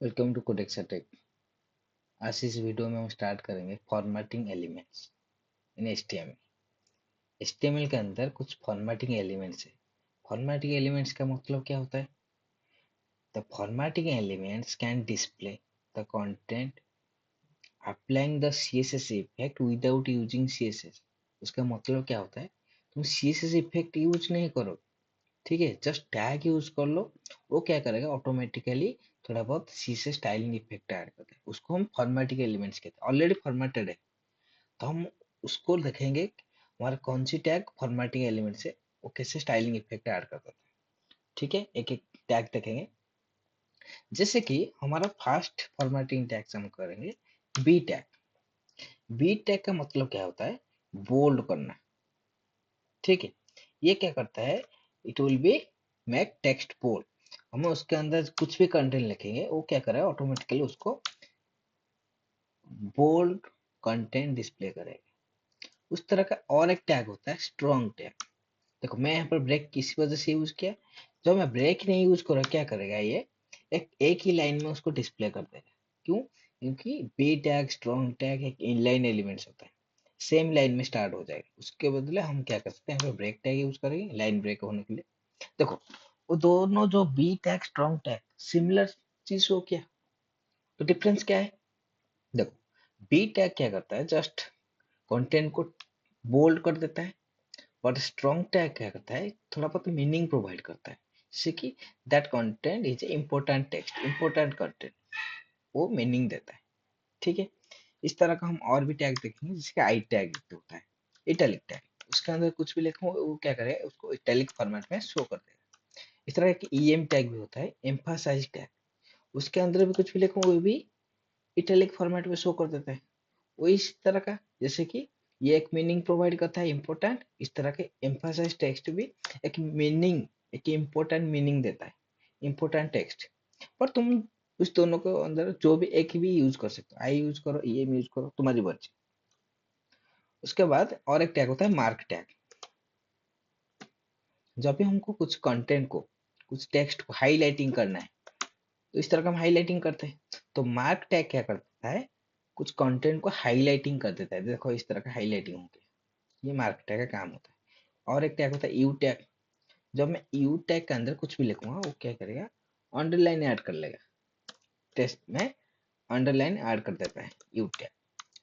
Welcome to codex take. आज इस video में हम स्टार्ट करेंगे formatting elements in HTML. HTML के अंदर कुछ फॉर्मेटिंग एलिमेंट्स है। फॉर्मेटिंग एलिमेंट्स का मतलब क्या होता है? The formatting elements can display the content applying the CSS effect without using CSS. उसका मतलब क्या होता है? तुम सीएसएस इफेक्ट यूज नहीं करो, ठीक है, जस्ट टैग यूज कर लो। वो क्या करेगा? ऑटोमेटिकली थोड़ा बहुत सीएसएस स्टाइलिंग इफेक्ट ऐड करता है। उसको हम फॉर्मेटिंग एलिमेंट्स कहते हैं। ऑलरेडी फॉर्मेटेड है तो हम उसको देखेंगे कि हमारा कौन सी टैग फॉर्मेटिंग एलिमेंट से वो कैसे स्टाइलिंग इफेक्ट ऐड करता था। ठीक है, एक एक टैग देखेंगे। जैसे कि हमारा फर्स्ट फॉर्मेटिंग टैग हम करेंगे बी टैग। बी टैग का मतलब क्या होता है? बोल्ड करना। ठीक है, ये क्या करता है? It will be make text bold. हम उसके अंदर कुछ भी कंटेंट लिखेंगे, वो क्या करेगा? ऑटोमेटिकली उसको बोल्ड कंटेंट डिस्प्ले करेगा। उस तरह का और एक टैग होता है स्ट्रॉन्ग टैग। देखो, मैं यहाँ पर ब्रेक किसी वजह से यूज किया। जब मैं ब्रेक नहीं यूज करूँ, क्या करेगा ये? एक ही लाइन में उसको डिस्प्ले कर देगा। क्यों? क्योंकि बी टैग स्ट्रॉन्ग टैग एक इनलाइन एलिमेंट्स होता है, सेम लाइन में स्टार्ट हो जाएगा। उसके बदले हम क्या कर सकते हैं? यहाँ पे ब्रेक टैग यूज करेंगे लाइन ब्रेक होने के लिए। देखो, वो दोनों जो B tag strong tag similar चीज हो क्या, तो डिफरेंस क्या है? देखो, बी टैग क्या करता है? जस्ट कंटेंट को बोल्ड कर देता है। और स्ट्रॉन्ग टैग क्या करता है? थोड़ा बहुत मीनिंग प्रोवाइड करता है, जैसे कि that content is important text, important content, वो मीनिंग देता है। ठीक है, इस तरह का हम और भी टैग देखेंगे, जिसके आई टैग होता है, इटैलिक टैग। उसके अंदर कुछ भी लिखो, वो क्या करेगा? उसको इटैलिक फॉर्मेट में शो कर देगा। इस तरह की ईएम टैग भी होता है, एम्फासाइज टैग। उसके अंदर भी कुछ भी लिखो, वो भी इटैलिक फॉर्मेट में शो कर देता है। वो इस तरह का, जैसे कि ये एक मीनिंग प्रोवाइड करता है इंपॉर्टेंट, इस तरह के एम्फासाइज टेक्स्ट भी एक मीनिंग, एक इंपॉर्टेंट मीनिंग देता है, इंपॉर्टेंट टेक्स्ट। पर तुम उस दोनों को अंदर जो भी एक भी यूज कर सकते हो, आई यूज करो, ई एम यूज करो, तुम्हारी मर्जी। उसके बाद और एक टैग होता है मार्क टैग। जब भी हमको कुछ कंटेंट को, कुछ टेक्स्ट को हाईलाइटिंग करना है, तो इस तरह का हम हाईलाइटिंग करते हैं। तो मार्क टैग क्या करता है? कुछ कंटेंट को हाईलाइटिंग कर देता है। देखो, इस तरह का हाईलाइटिंग होती है, ये मार्क टैग का काम होता है। और एक टैग होता है यू टैग। जब मैं यू टैग के अंदर कुछ भी लिखूंगा, वो क्या करेगा? अंडरलाइन ऐड कर लेगा। टेक्स्ट में अंडरलाइन ऐड कर देता है यू टैग,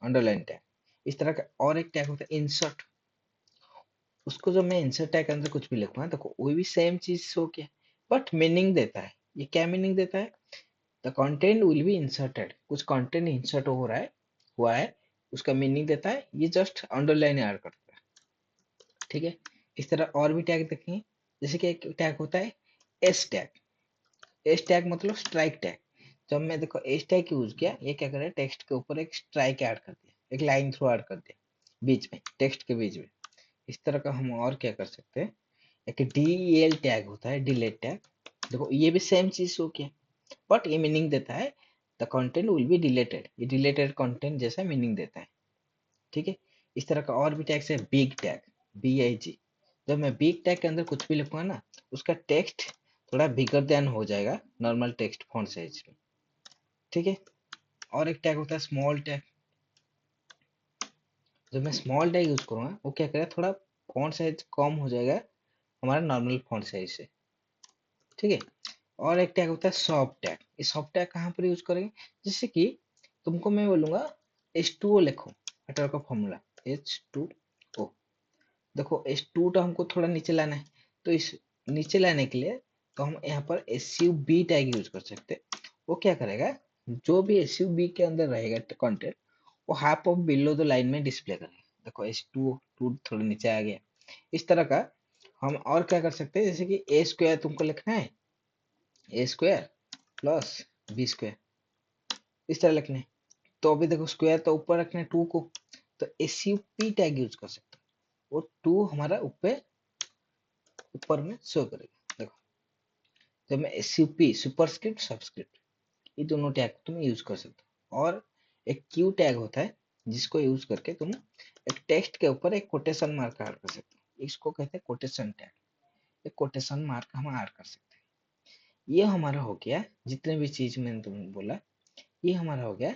अंडरलाइन टैग। इस तरह का और एक टैग होता है इंसर्ट। उसको जब मैं इंसर्ट टैग के अंदर कुछ भी लिखूंगा, तो वो भी सेम चीज हो गया, बट मीनिंग देता है। ये क्या मीनिंग देता है? The content will be inserted. कुछ कंटेंट इंसर्ट हो रहा है, हुआ है, उसका मीनिंग देता है। ये जस्ट अंडरलाइन ऐड करता है। ठीक है, इस तरह और भी टैग देखेंगे। जैसे कि एक टैग होता है एस टैग। एस टैग मतलब स्ट्राइक टैग। जब मैं, देखो, एस टैग यूज किया, ये क्या करे? टेक्स्ट के ऊपर एक स्ट्राइक ऐड कर दिया, एक लाइन थ्रू ऐड कर दिया बीच में, टेक्स्ट के बीच में। इस तरह का हम और क्या कर सकते हैं? एक डीएल टैग होता है, डिलीट टैग। देखो, ये भी सेम चीज हो गया, बट ये मीनिंग देता है the content will be deleted. ये डिलीटेड कंटेंट जैसा मीनिंग देता है। ठीक है, इस तरह का और भी टैग्स है बिग टैग, बी आई जी। जब मैं बिग टैग के अंदर कुछ भी लिखूंगा ना, उसका टेक्स्ट थोड़ा बिगर देन हो जाएगा नॉर्मल टेक्स्ट फॉन्ट साइज में। ठीक है, और एक टैग होता है स्मॉल टैग। जब मैं स्मॉल टैग यूज करूंगा, वो क्या करेगा? थोड़ा फॉन्ट साइज कम हो जाएगा हमारा नॉर्मल फॉन्ट साइज से। ठीक है, और एक टैग होता है सॉफ्ट टैग। ये सॉफ्ट टैग कहाँ पर यूज करेंगे? जैसे कि तुमको मैं बोलूंगा H2O लिखो, हटर का फॉर्मूला H2O। देखो, H2 तो हमको थोड़ा नीचे लाना है, तो इस नीचे लाने के लिए तो हम यहाँ पर SUB टैग यूज कर सकते हैं। वो क्या करेगा? जो भी SUB के अंदर रहेगा कंटेंट, वो half of below the line में डिस्प्ले करेगा। देखो, H2O थोड़ा नीचे आ गया। इस तरह का हम और क्या कर सकते हैं? जैसे कि ए स्क्वायर तुमको लिखना है, ए स्क्वायर प्लस बी स्क्वायर, इस तरह लिखना है। तो अभी देखो, स्क्वायर तो ऊपर रखना है 2 को, तो SUP टैग यूज कर सकते हैं। वो 2 हमारा ऊपर में शो करेगा। देखो, जब मैं SUP, सुपरस्क्रिप्ट सबस्क्रिप्ट, ये दोनों टैग तुम यूज कर सकते हो। और एक क्यू टैग होता है, जिसको यूज करके तुम एक टेक्स्ट के ऊपर एक कोटेशन मार्क ऐड कर सकते हो। इसको कहते हैं कोटेशन टैग। एक कोटेशन मार्क हम ऐड कर सकते हैं। ये हमारा हो गया, जितने भी चीज मैंने तुमको बोला ये हमारा हो गया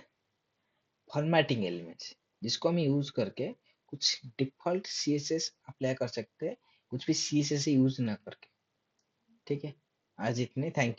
फॉर्मेटिंग एलिमेंट्स, जिसको हम यूज करके कुछ डिफॉल्ट सीएसएस अप्लाई कर सकते हैं, कुछ भी सीएसएस यूज ना करके। ठीक है, आज इतने, थैंक यू।